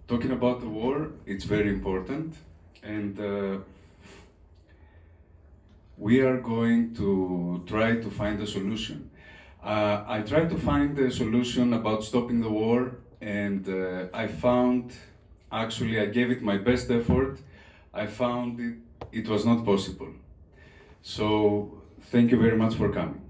Talking about the war, it's very important, and we are going to try to find a solution. I tried to find a solution about stopping the war, and I found, actually I gave it my best effort, I found it was not possible. So thank you very much for coming.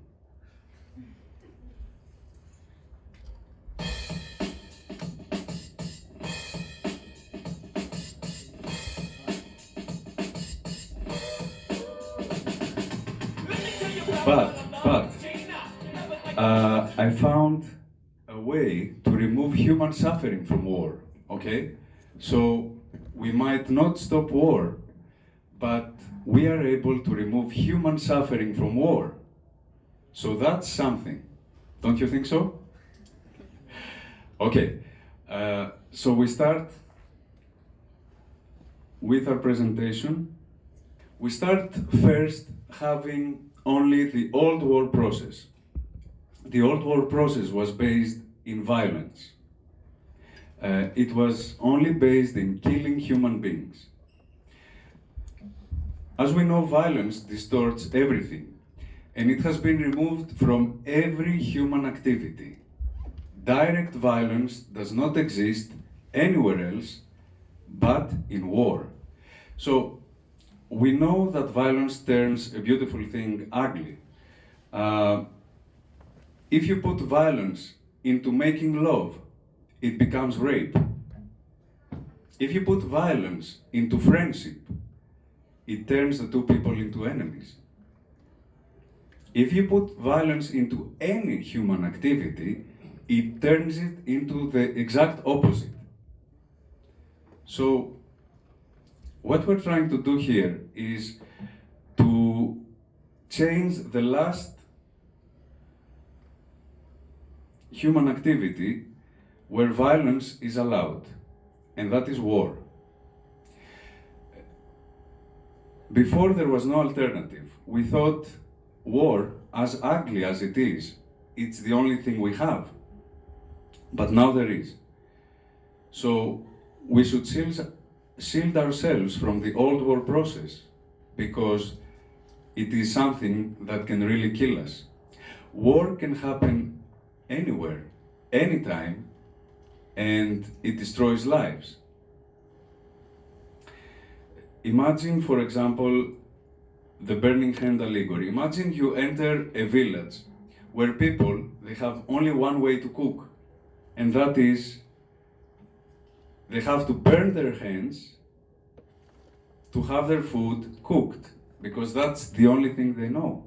But I found a way to remove human suffering from war, okay? So we might not stop war, but we are able to remove human suffering from war. So that's something. Don't you think so? Okay, so we start with our presentation. We start first having only the old war process. The old war process was based in violence. It was only based in killing human beings. As we know, violence distorts everything, and it has been removed from every human activity. Direct violence does not exist anywhere else but in war. So we know that violence turns a beautiful thing ugly. If you put violence into making love, it becomes rape. If you put violence into friendship, it turns the two people into enemies. If you put violence into any human activity, it turns it into the exact opposite. So, what we're trying to do here is to change the last human activity where violence is allowed, and that is war. Before there was no alternative. We thought war, as ugly as it is, it's the only thing we have. But now there is. So we should shield ourselves from the old war process, because it is something that can really kill us. War can happen anywhere, anytime, and it destroys lives. Imagine, for example, the burning hand allegory. Imagine you enter a village where people, they have only one way to cook, and that is they have to burn their hands to have their food cooked, because that's the only thing they know.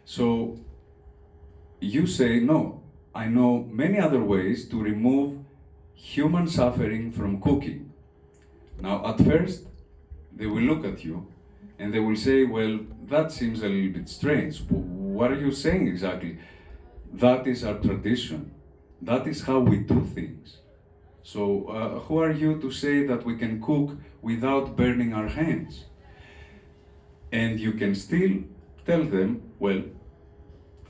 So you say, no, I know many other ways to remove human suffering from cooking. Now, at first, they will look at you and they will say, well, that seems a little bit strange. What are you saying exactly? That is our tradition. That is how we do things. So who are you to say that we can cook without burning our hands? And you can still tell them, well,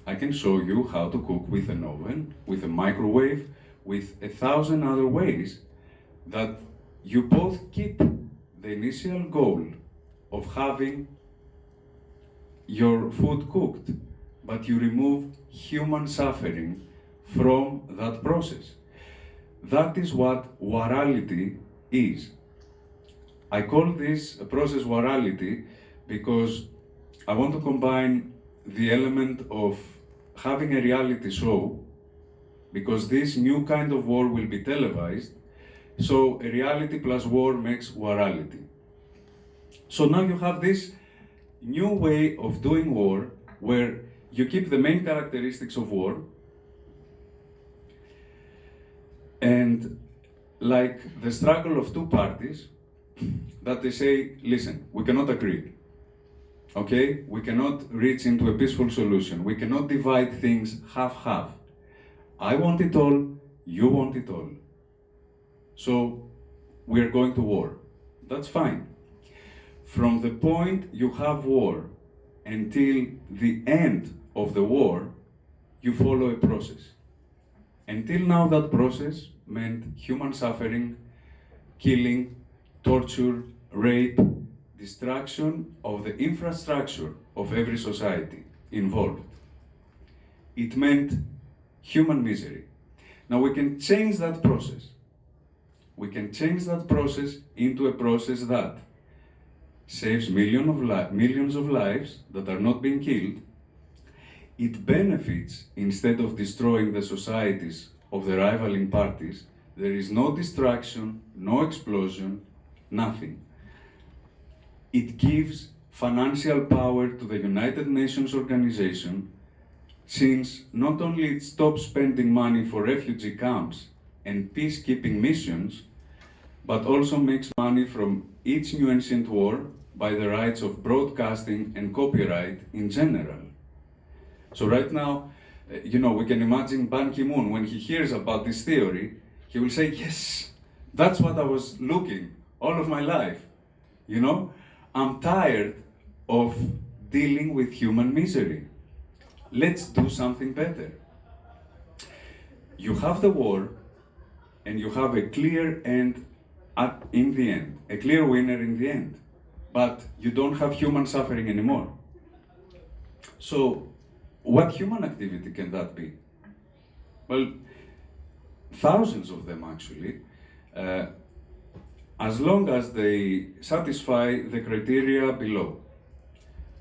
I can show you how to cook with an oven, with a microwave, with 1,000 other ways that you both keep the initial goal of having your food cooked, but you remove human suffering from that process. That is what Warality is. I call this process Warality because I want to combine the element of having a reality show, because this new kind of war will be televised, so a reality plus war makes Warality. So now you have this new way of doing war where you keep the main characteristics of war, and like the struggle of two parties that they say, listen, we cannot agree. Okay? We cannot reach into a peaceful solution. We cannot divide things half-half. I want it all, you want it all. So we are going to war. That's fine. From the point you have war until the end of the war, you follow a process. Until now, that process meant human suffering, killing, torture, rape, destruction of the infrastructure of every society involved. It meant human misery. Now we can change that process. We can change that process into a process that saves millions of lives that are not being killed. It benefits instead of destroying the societies of the rivaling parties. There is no destruction, no explosion, nothing. It gives financial power to the United Nations organization, since not only it stops spending money for refugee camps and peacekeeping missions, but also makes money from each Newancient war by the rights of broadcasting and copyright in general. So right now, we can imagine Ban Ki-moon, when he hears about this theory, he will say, yes, that's what I was looking all of my life. I'm tired of dealing with human misery. Let's do something better. You have the war, and you have a clear end in the end, a clear winner in the end, but you don't have human suffering anymore. So, what human activity can that be? Well, thousands of them actually, as long as they satisfy the criteria below.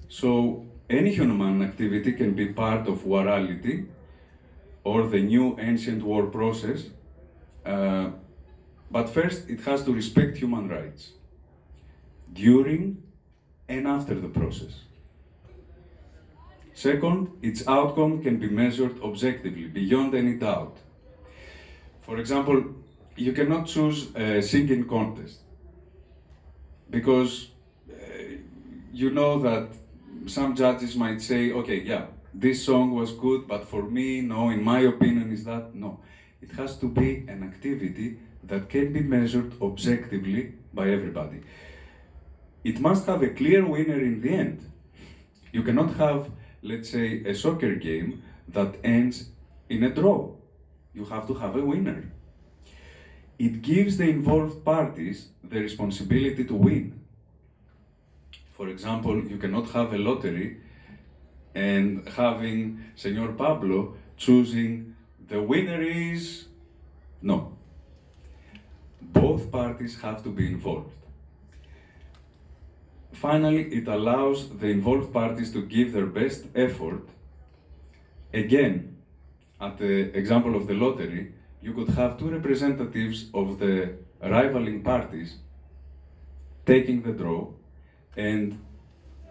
So, any human activity can be part of Warality or the Newancient war process, but first it has to respect human rights during and after the process. Second, its outcome can be measured objectively, beyond any doubt. For example, you cannot choose a singing contest because you know that some judges might say, okay, yeah, this song was good, but for me, no, in my opinion is that, no. It has to be an activity that can be measured objectively by everybody. It must have a clear winner in the end. You cannot have, let's say, a soccer game that ends in a draw. You have to have a winner. It gives the involved parties the responsibility to win. For example, you cannot have a lottery and having Senor Pablo choosing the winner is... No. Both parties have to be involved. Finally, it allows the involved parties to give their best effort. Again, at the example of the lottery, you could have two representatives of the rivaling parties taking the draw, and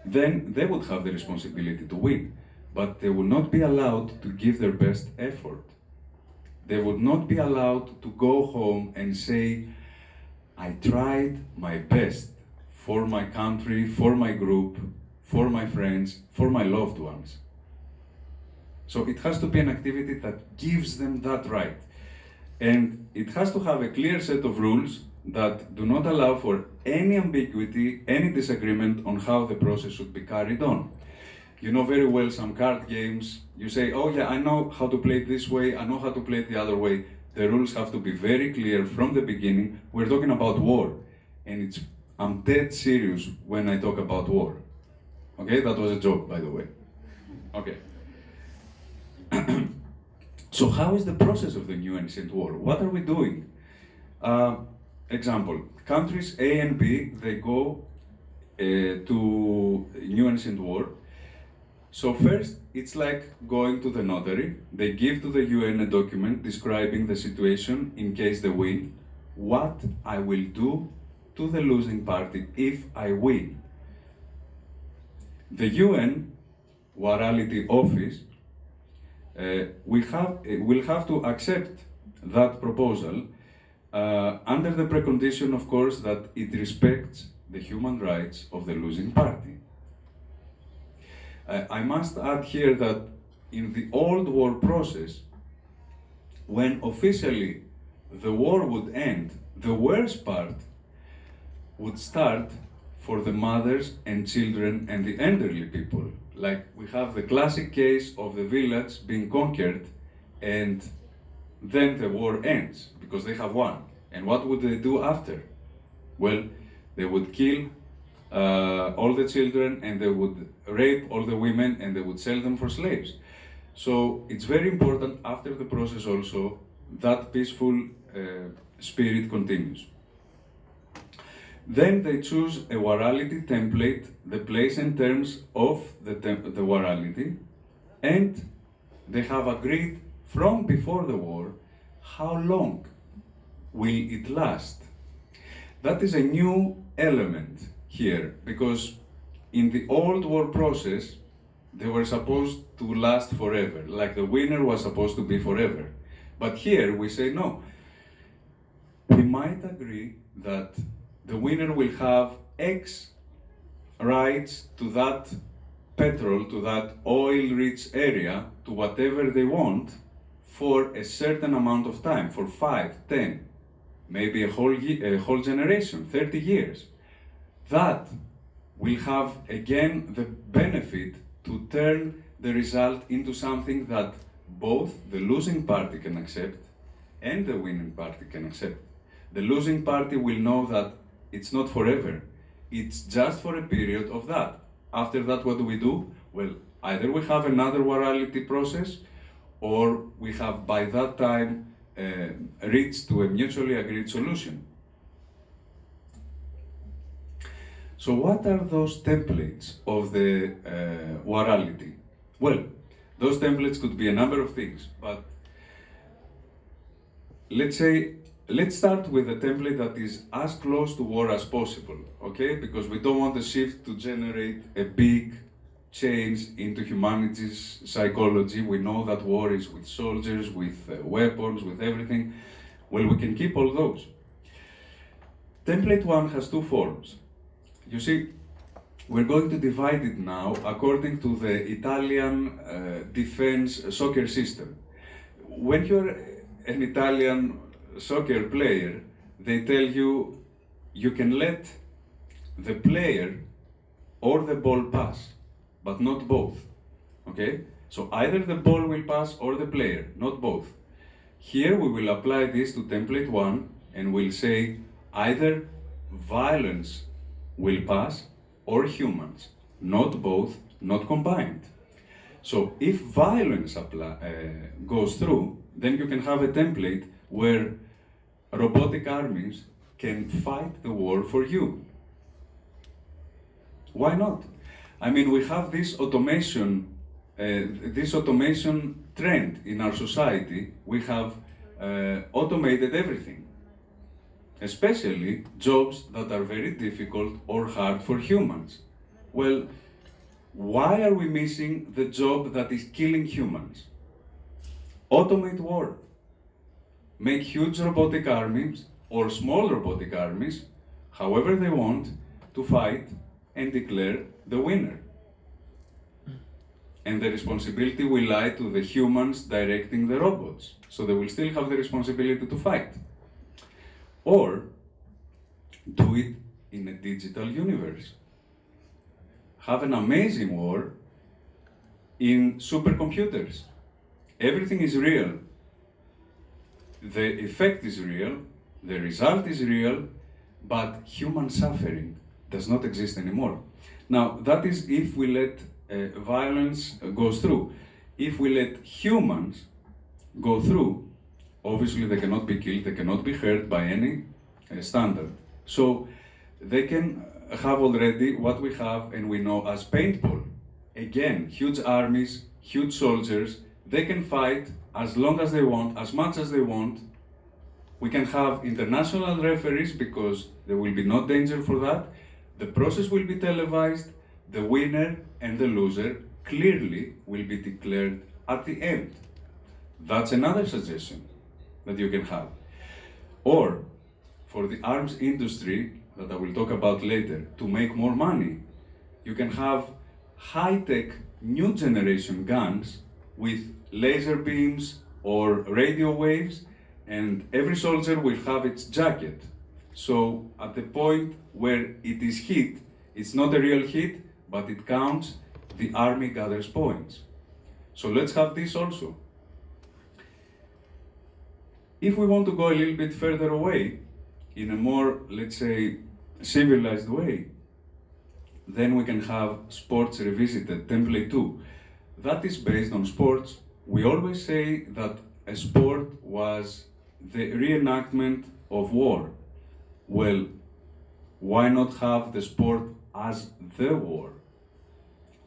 then they would have the responsibility to win, but they would not be allowed to give their best effort. They would not be allowed to go home and say, I tried my best for my country, for my group, for my friends, for my loved ones. So it has to be an activity that gives them that right. And it has to have a clear set of rules that do not allow for any ambiguity, any disagreement on how the process should be carried on. You know very well some card games, you say, oh yeah, I know how to play it this way, I know how to play it the other way. The rules have to be very clear from the beginning. We're talking about war, and I'm dead serious when I talk about war. Okay, that was a joke, by the way. Okay. So how is the process of the Newancient war? What are we doing? Example, countries A and B, they go to Newancient war. So first, it's like going to the notary. They give to the UN a document describing the situation in case they win, what I will do to the losing party if I win. The UN Warality office will have to accept that proposal under the precondition, of course, that it respects the human rights of the losing party. I must add here that in the old war process, when officially the war would end, the worst part would start for the mothers and children and the elderly people. Like we have the classic case of the village being conquered and then the war ends because they have won. And what would they do after? Well, they would kill all the children, and they would rape all the women, and they would sell them for slaves. So it's very important after the process also that peaceful spirit continues. Then they choose a Warality template, the place and terms of the Warality, and they have agreed from before the war how long will it last. That is a new element here, because in the old war process, they were supposed to last forever, like the winner was supposed to be forever. But here we say no. We might agree that the winner will have X rights to that petrol, to that oil-rich area, to whatever they want for a certain amount of time, for 5, 10, maybe a whole generation, 30 years. That will have again the benefit to turn the result into something that both the losing party can accept and the winning party can accept. The losing party will know that it's not forever, it's just for a period of that. After that, what do? Well, either we have another Warality process, or we have by that time reached to a mutually agreed solution. So what are those templates of the Warality? Well, those templates could be a number of things, but let's start with a template that is as close to war as possible, okay? Because we don't want the shift to generate a big change into humanity's psychology. We know that war is with soldiers, with weapons, with everything. Well, we can keep all those. Template 1 has 2 forms. You see, we're going to divide it now according to the Italian defense soccer system. When you're an Italian soccer player, they tell you you can let the player or the ball pass, but not both, okay? So either the ball will pass or the player, not both. Here we will apply this to template 1 and we'll say either violence will pass or humans, not both, not combined. So if violence goes through, then you can have a template where robotic armies can fight the war for you. Why not? I mean, we have this automation trend in our society. We have automated everything, especially jobs that are very difficult or hard for humans. Well, why are we missing the job that is killing humans? Automate war. Make huge robotic armies or small robotic armies, however they want, to fight and declare the winner. And the responsibility will lie to the humans directing the robots, so they will still have the responsibility to fight. Or do it in a digital universe. Have an amazing war in supercomputers. Everything is real. The effect is real, the result is real, but human suffering does not exist anymore. Now, that is if we let violence goes through. If we let humans go through, obviously they cannot be killed, they cannot be hurt by any standard. So they can have already what we have and we know as paintball. Again, huge armies, huge soldiers, they can fight as long as they want, as much as they want. We can have international referees because there will be no danger for that. The process will be televised. The winner and the loser clearly will be declared at the end. That's another suggestion that you can have. Or, for the arms industry, that I will talk about later, to make more money, you can have high-tech, new generation guns with laser beams or radio waves, and every soldier will have its jacket. So at the point where it is hit, it's not a real hit, but it counts, the army gathers points. So let's have this also. If we want to go a little bit further away, in a more, let's say, civilized way, then we can have sports revisited, template 2. That is based on sports. We always say that a sport was the reenactment of war. Well, why not have the sport as the war?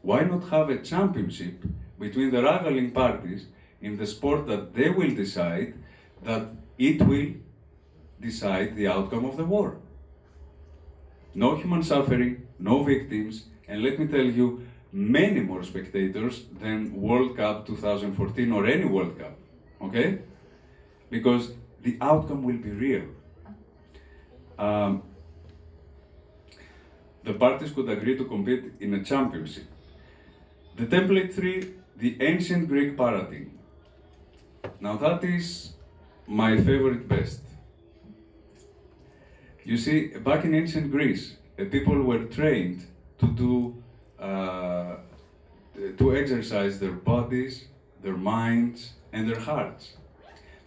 Why not have a championship between the rivaling parties in the sport that they will decide that it will decide the outcome of the war? No human suffering, no victims, and let me tell you, many more spectators than World Cup 2014 or any World Cup, okay? Because the outcome will be real. The parties could agree to compete in a championship. The template 3, the ancient Greek paradigm. Now that is my favorite best. You see, back in ancient Greece, people were trained to exercise their bodies, their minds, and their hearts.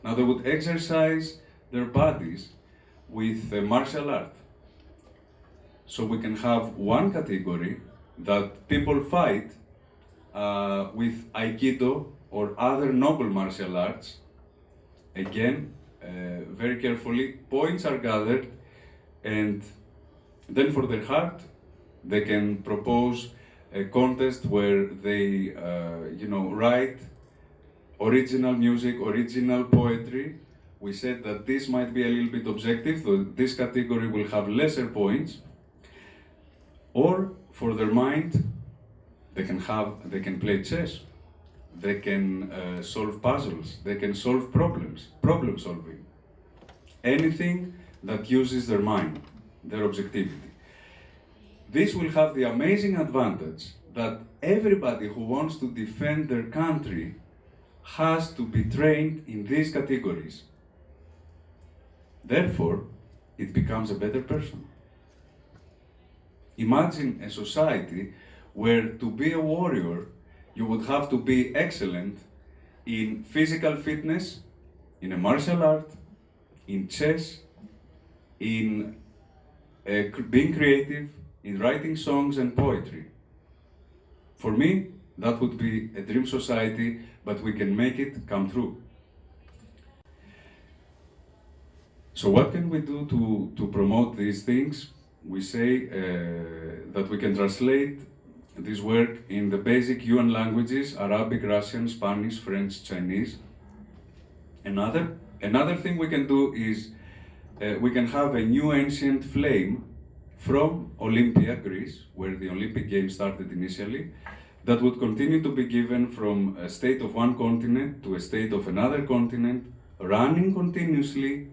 Now they would exercise their bodies with martial art. So we can have one category that people fight with Aikido or other noble martial arts. Again, very carefully, points are gathered, and then for their heart, they can propose a contest where they, write original music, original poetry. We said that this might be a little bit objective, so this category will have lesser points. Or for their mind, they can play chess, they can solve puzzles, they can solve problems, problem solving. Anything that uses their mind, their objectivity. This will have the amazing advantage that everybody who wants to defend their country has to be trained in these categories. Therefore, it becomes a better person. Imagine a society where to be a warrior, you would have to be excellent in physical fitness, in a martial art, in chess, in being creative, in writing songs and poetry. For me, that would be a dream society, but we can make it come true. So what can we do to promote these things? We say that we can translate this work in the basic UN languages: Arabic, Russian, Spanish, French, Chinese. Another thing we can do is we can have a new ancient flame from Olympia, Greece, where the Olympic Games started initially, that would continue to be given from a state of one continent to a state of another continent, running continuously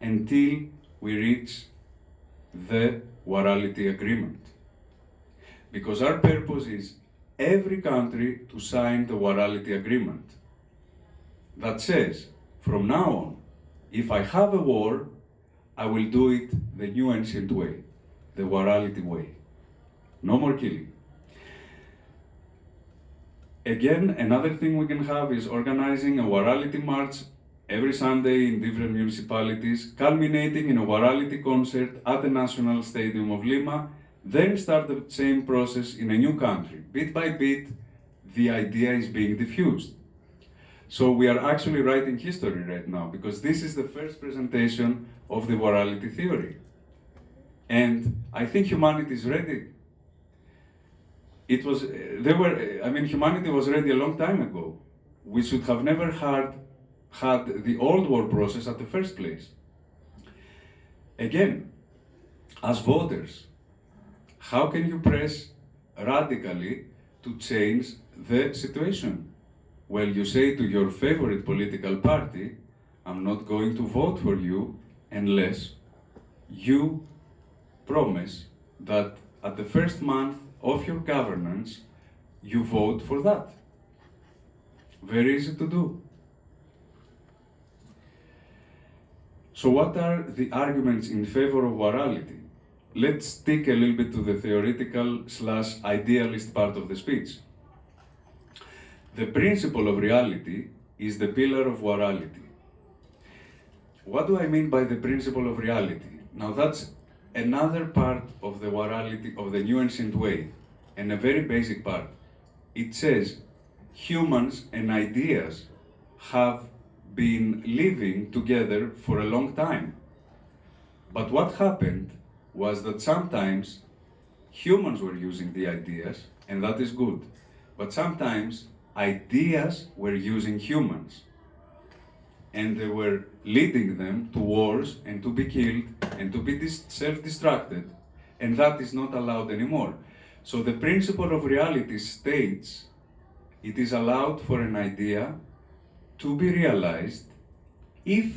until we reach the Warality agreement. Because our purpose is every country to sign the Warality agreement. That says, from now on, if I have a war, I will do it the Newancient way, the Warality way. No more killing. Again, another thing we can have is organizing a Warality march every Sunday in different municipalities, culminating in a Warality concert at the National Stadium of Lima, then start the same process in a new country. Bit by bit, the idea is being diffused. So we are actually writing history right now, because this is the first presentation of the Warality theory. And I think humanity is ready. Humanity was ready a long time ago. We should have never had the old war process at the first place. Again, as voters, how can you press radically to change the situation? Well, you say to your favorite political party, I'm not going to vote for you unless you promise that at the first month of your governance, you vote for that. Very easy to do. So what are the arguments in favor of Warality? Let's stick a little bit to the theoretical / idealist part of the speech. The principle of reality is the pillar of Warality. What do I mean by the principle of reality? Now that's another part of the Warality, of the Newancient way, and a very basic part. It says humans and ideas have been living together for a long time. But what happened was that sometimes humans were using the ideas, and that is good. But sometimes ideas were using humans, and they were leading them to wars and to be killed and to be self-destructed, and that is not allowed anymore. So the principle of reality states it is allowed for an idea to be realized if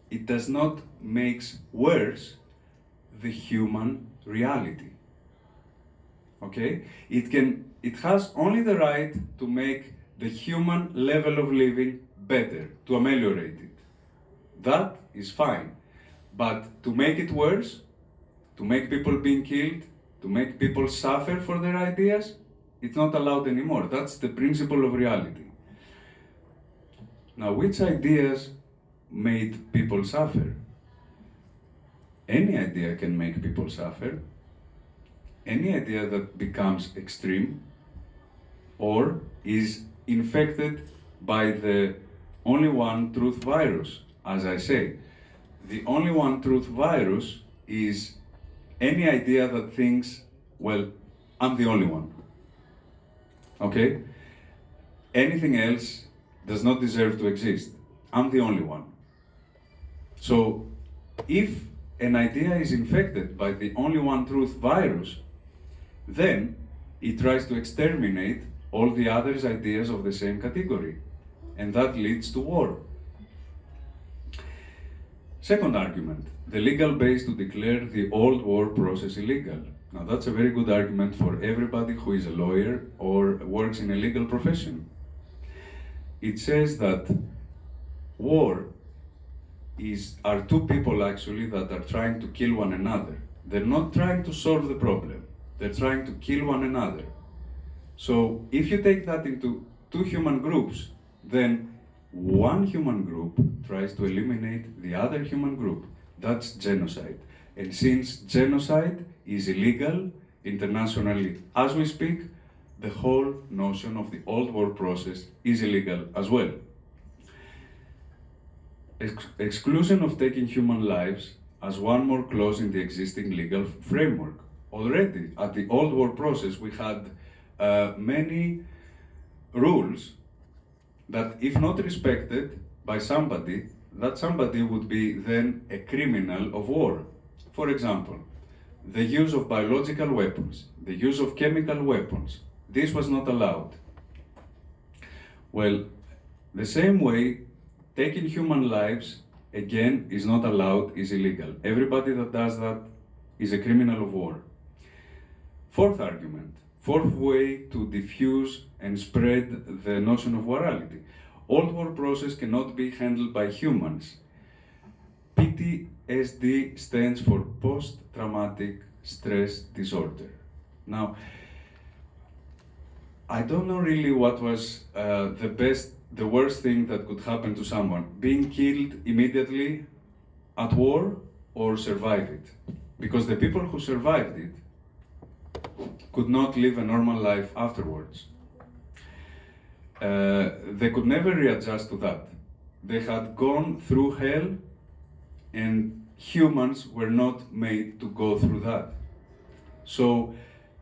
it does not make worse the human reality. Okay? It has only the right to make the human level of living better, to ameliorate it. That is fine. But to make it worse, to make people being killed, to make people suffer for their ideas, it's not allowed anymore. That's the principle of reality. Now, which ideas made people suffer? Any idea can make people suffer. Any idea that becomes extreme or is infected by the only one truth virus, as I say. The only one truth virus is any idea that thinks, well, I'm the only one. Okay? Anything else does not deserve to exist. I'm the only one. So, if an idea is infected by the only one truth virus, then it tries to exterminate all the other ideas of the same category. And that leads to war. Second argument, the legal base to declare the old war process illegal. Now that's a very good argument for everybody who is a lawyer or works in a legal profession. It says that war are two people actually that are trying to kill one another. They're not trying to solve the problem. They're trying to kill one another. So if you take that into two human groups, then one human group tries to eliminate the other human group. That's genocide. And since genocide is illegal internationally as we speak, the whole notion of the old war process is illegal as well. Exclusion of taking human lives as one more clause in the existing legal framework. Already at the old war process we had many rules that if not respected by somebody, that somebody would be then a criminal of war. For example, the use of biological weapons, the use of chemical weapons, this was not allowed. Well, the same way, taking human lives, again, is not allowed, is illegal. Everybody that does that is a criminal of war. Fourth argument, fourth way to diffuse and spread the notion of warality. Old war process cannot be handled by humans. PTSD stands for post-traumatic stress disorder. Now, I don't know really what was the worst thing that could happen to someone, being killed immediately at war or survive it. Because the people who survived it could not live a normal life afterwards. They could never readjust to that. They had gone through hell, and humans were not made to go through that. So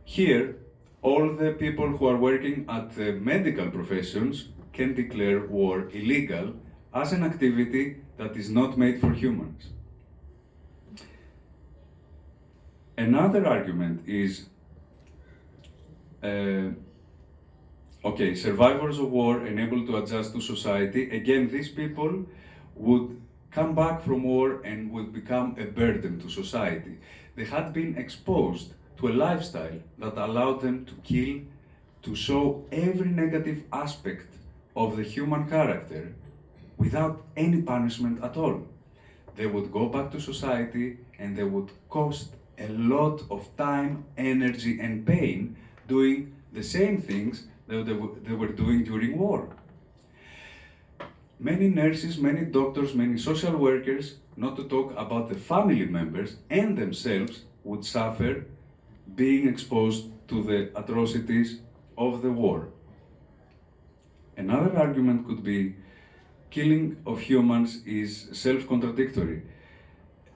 here, all the people who are working at the medical professions can declare war illegal as an activity that is not made for humans. Another argument is okay, survivors of war and able to adjust to society. Again, these people would come back from war and would become a burden to society. They had been exposed to a lifestyle that allowed them to kill, to show every negative aspect of the human character without any punishment at all. They would go back to society and they would cost a lot of time, energy, and pain doing the same things that they were doing during war. Many nurses, many doctors, many social workers, not to talk about the family members and themselves, would suffer being exposed to the atrocities of the war. Another argument could be killing of humans is self-contradictory.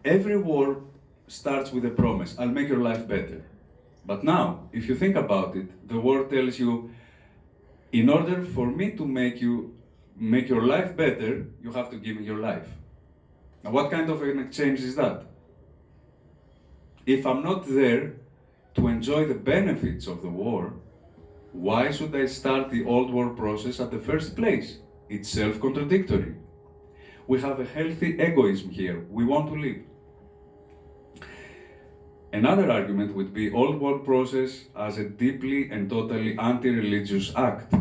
Every war starts with a promise, I'll make your life better. But now, if you think about it, the war tells you, in order for me to make your life better, you have to give me your life. Now, what kind of an exchange is that? If I'm not there to enjoy the benefits of the war, why should I start the old war process at the first place? It's self-contradictory. We have a healthy egoism here. We want to live. Another argument would be old war process as a deeply and totally anti-religious act.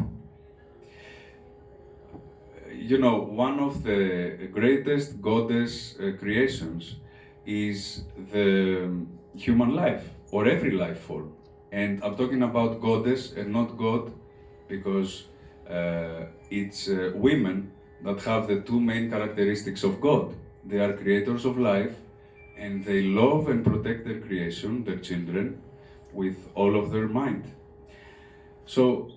You know, one of the greatest goddess creations is the human life, or every life form. And I'm talking about goddess and not God, because it's women that have the two main characteristics of God. They are creators of life, and they love and protect their creation, their children, with all of their mind. So,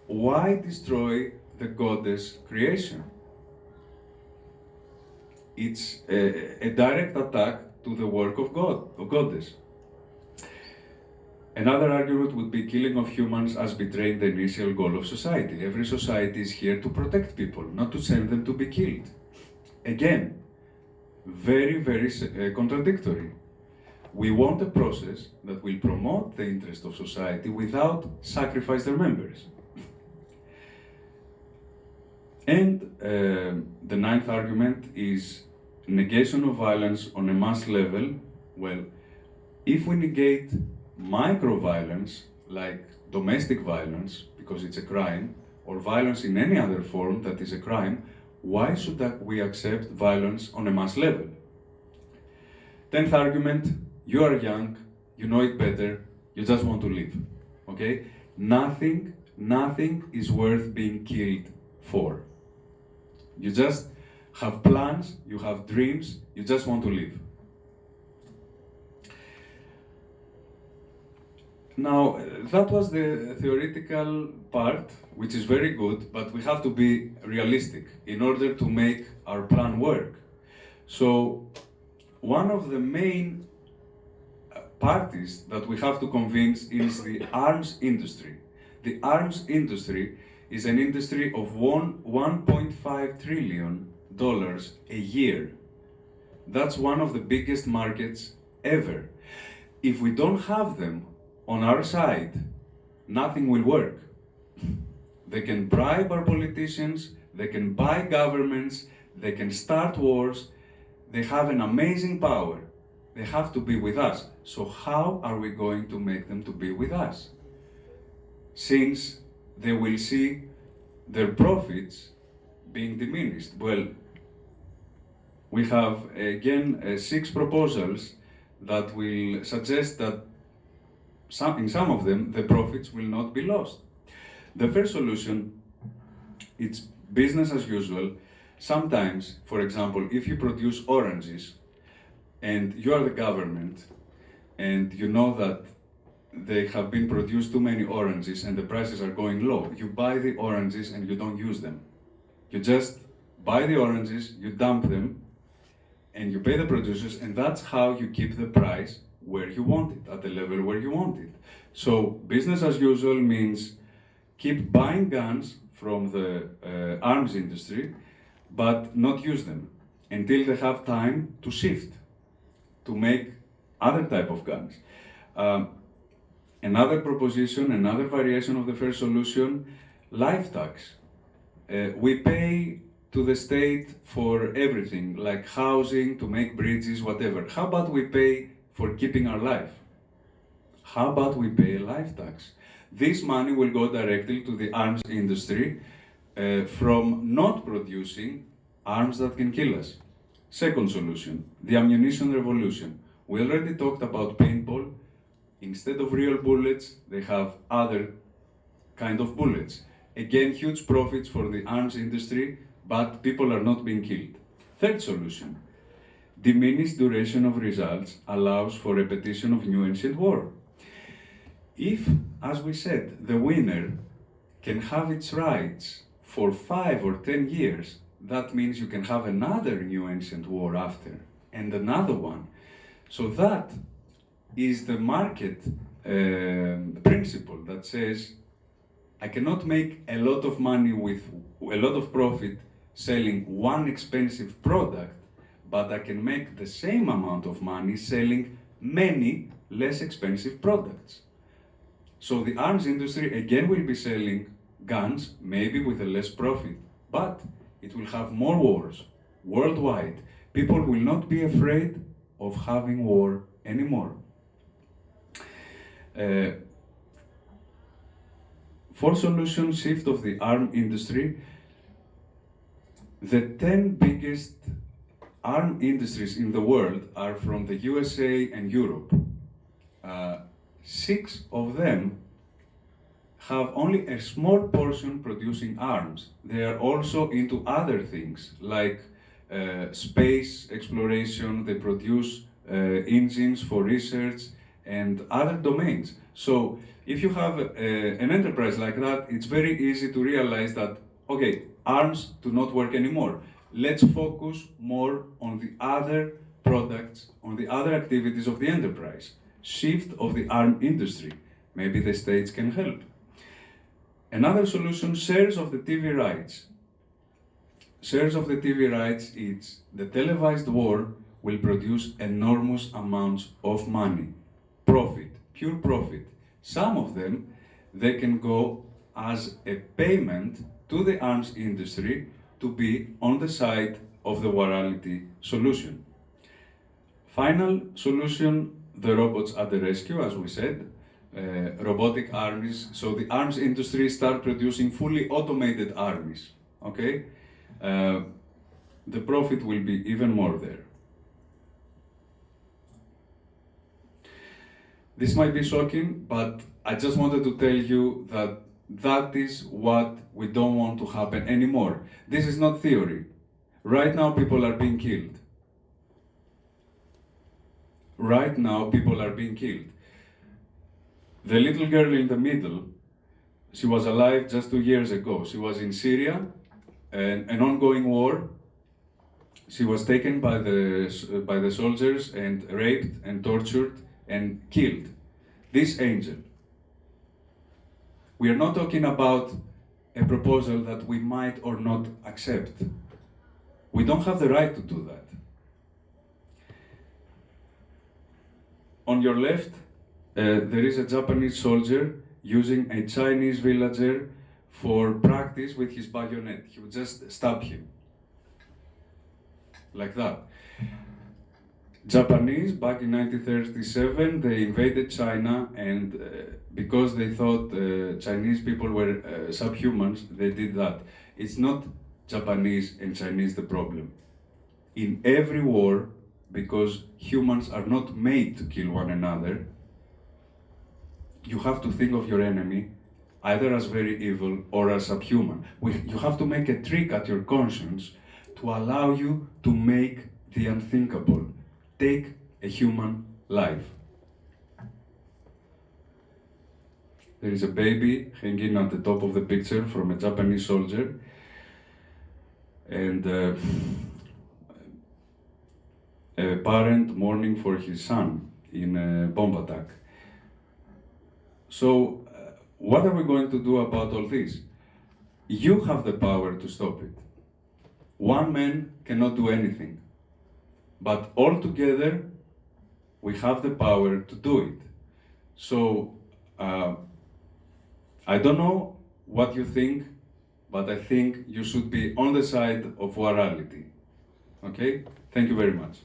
why destroy the goddess creation? It's a direct attack to the work of God, of goddess. Another argument would be killing of humans as betraying the initial goal of society. Every society is here to protect people, not to send them to be killed. Again, very, very contradictory. We want a process that will promote the interest of society without sacrifice their members. And the ninth argument is negation of violence on a mass level. Well, if we negate micro-violence, like domestic violence, because it's a crime, or violence in any other form that is a crime, why should we accept violence on a mass level? 10th argument, you are young, you know it better, you just want to live, okay? Nothing is worth being killed for. You just have plans, you have dreams, you just want to live. Now, that was the theoretical part, which is very good, but we have to be realistic in order to make our plan work. So, one of the main parties that we have to convince is the arms industry. The arms industry is an industry of $1.5 trillion a year. That's one of the biggest markets ever. If we don't have them on our side, nothing will work. They can bribe our politicians, they can buy governments, they can start wars, they have an amazing power. They have to be with us. So how are we going to make them to be with us? Since they will see their profits being diminished. Well, we have again 6 proposals that will suggest that in some of them the profits will not be lost. The first solution, it's business as usual. Sometimes, for example, if you produce oranges and you are the government and you know that they have been produced too many oranges and the prices are going low, you buy the oranges and you don't use them. You just buy the oranges, you dump them, and you pay the producers, and that's how you keep the price where you want it, at the level where you want it. So business as usual means keep buying guns from the arms industry, but not use them until they have time to shift, to make other type of guns. Another proposition, another variation of the first solution, life tax. We pay to the state for everything, like housing, to make bridges, whatever. How about we pay for keeping our life? How about we pay a life tax? This money will go directly to the arms industry from not producing arms that can kill us. Second solution, the ammunition revolution. We already talked about paintball. Instead of real bullets, they have other kind of bullets. Again, huge profits for the arms industry, but people are not being killed. Third solution, diminished duration of results allows for repetition of Newancient war. If, as we said, the winner can have its rights for 5 or 10 years, that means you can have another Newancient war after, and another one. So that is the market principle that says, I cannot make a lot of money with a lot of profit selling one expensive product, but I can make the same amount of money selling many less expensive products. So the arms industry again will be selling guns, maybe with a less profit, but it will have more wars worldwide. People will not be afraid of having war anymore. For solution shift of the arm industry, the 10 biggest arm industries in the world are from the USA and Europe. 6 of them have only a small portion producing arms. They are also into other things like space exploration. They produce engines for research and other domains. So if you have an enterprise like that, it's very easy to realize that, okay, arms do not work anymore. Let's focus more on the other products, on the other activities of the enterprise. Shift of the arm industry. Maybe the states can help. Another solution, shares of the TV rights. Shares of the TV rights, it's the televised war will produce enormous amounts of money. Profit, pure profit. Some of them, they can go as a payment to the arms industry to be on the side of the Warality solution. Final solution, the robots at the rescue, as we said. Robotic armies, so the arms industry start producing fully automated armies, okay? The profit will be even more there. This might be shocking, but I just wanted to tell you that that is what we don't want to happen anymore. This is not theory. Right now, people are being killed. Right now, people are being killed. The little girl in the middle, she was alive just 2 years ago. She was in Syria, an ongoing war. She was taken by the soldiers and raped and tortured and killed. This angel. We are not talking about a proposal that we might or not accept. We don't have the right to do that. On your left, there is a Japanese soldier using a Chinese villager for practice with his bayonet. He would just stab him. Like that. Japanese, back in 1937, they invaded China, and because they thought Chinese people were subhumans, they did that. It's not Japanese and Chinese the problem. In every war, because humans are not made to kill one another, you have to think of your enemy either as very evil or as subhuman. You have to make a trick at your conscience to allow you to make the unthinkable. Take a human life. There is a baby hanging at the top of the picture from a Japanese soldier, and a parent mourning for his son in a bomb attack. So, what are we going to do about all this? You have the power to stop it. One man cannot do anything. But all together, we have the power to do it. So, I don't know what you think, but I think you should be on the side of Warality. Okay? Thank you very much.